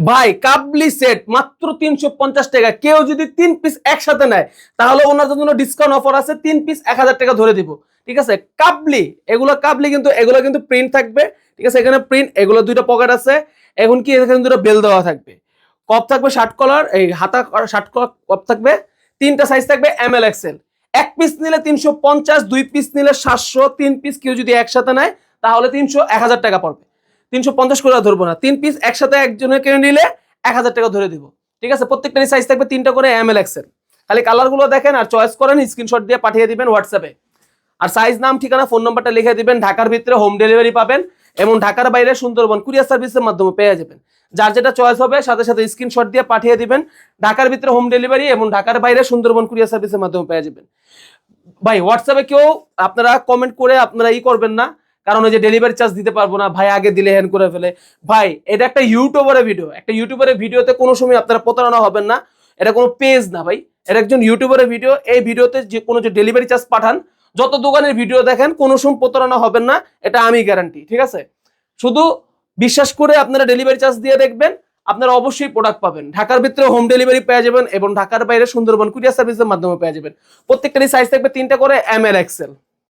ভাই কাবলি সেট মাত্র 350 টাকা। কেউ যদি 3 পিস একসাথে নেয় তাহলে ওনাদের জন্য ডিসকাউন্ট অফার আছে, 3 পিস 1000 টাকা ধরে দিব। ঠিক আছে, কাবলি, এগুলো কাবলি কিন্তু এগুলো কিন্তু প্রিন্ট থাকবে। ঠিক আছে, এখানে প্রিন্ট, এগুলো দুইটা পকেট আছে। এখন কি এখানে দুটো বেল দেওয়া থাকবে, কপ থাকবে শার্ট কলার, এই হাতা শার্ট কলার কপ থাকবে। তিনটা সাইজ থাকবে এম এল এক্সেল। 1 পিস নিলে 350, 2 পিস নিলে 700, 3 পিস কেউ যদি একসাথে নেয় তাহলে 1000 টাকা পড়বে। 350 করে ধরবো না, 3 পিস একসাথে একজনের কিনে নিলে 1000 টাকা ধরে দিব। ঠিক আছে, প্রত্যেকটারই সাইজ থাকবে তিনটা করে এম এল এক্সেল। খালি কালার গুলো দেখেন আর চয়েস করেন, স্ক্রিনশট দিয়ে পাঠিয়ে দিবেন হোয়াটসঅ্যাপে। আর সাইজ, নাম, ঠিকানা, ফোন নাম্বারটা লিখে দিবেন। ঢাকার ভিতরে হোম ডেলিভারি পাবেন এবং ঢাকার বাইরে সুন্দরবন কুরিয়ার সার্ভিসের মাধ্যমে পেয়ে যাবেন। যার যেটা চয়েস হবে সাথে সাথে স্ক্রিনশট দিয়ে পাঠিয়ে দিবেন। ঢাকার ভিতরে হোম ডেলিভারি এবং ঢাকার বাইরে সুন্দরবন কুরিয়ার সার্ভিসের মাধ্যমে পেয়ে যাবেন। ভাই হোয়াটসঅ্যাপে কেউ আপনারা কমেন্ট করে আপনারা করবেন না, কারণ ওই যে ডেলিভারি চার্জ দিতে পারবো না ভাই, আগে দিলে হ্যান করে ফেলে। ভাই এটা একটা ইউটিউবারের ভিডিও, একটা ইউটিউবারের ভিডিওতে কোনো সময় আপনারা প্রতারণা হবেন না। এটা কোনো পেজ না ভাই, এটা একজন ইউটিউবারের ভিডিও। এই ভিডিওতে যে কোনো যে ডেলিভারি চার্জ পাঠান, যত দোকানের ভিডিও দেখেন, কোনো সময় প্রতারণা হবেন না, এটা আমি গ্যারান্টি। ঠিক আছে, শুধু বিশ্বাস করে আপনারা ডেলিভারি চার্জ দিয়ে দেখবেন, আপনারা অবশ্যই প্রোডাক্ট পাবেন। ঢাকার ভিতরে হোম ডেলিভারি পেয়ে যাবেন এবং ঢাকার বাইরে সুন্দরবন কুরিয়ার সার্ভিসের মাধ্যমে পেয়ে যাবেন। প্রত্যেকটারই সাইজ থাকবে তিনটা করে এম এল এক্সেল।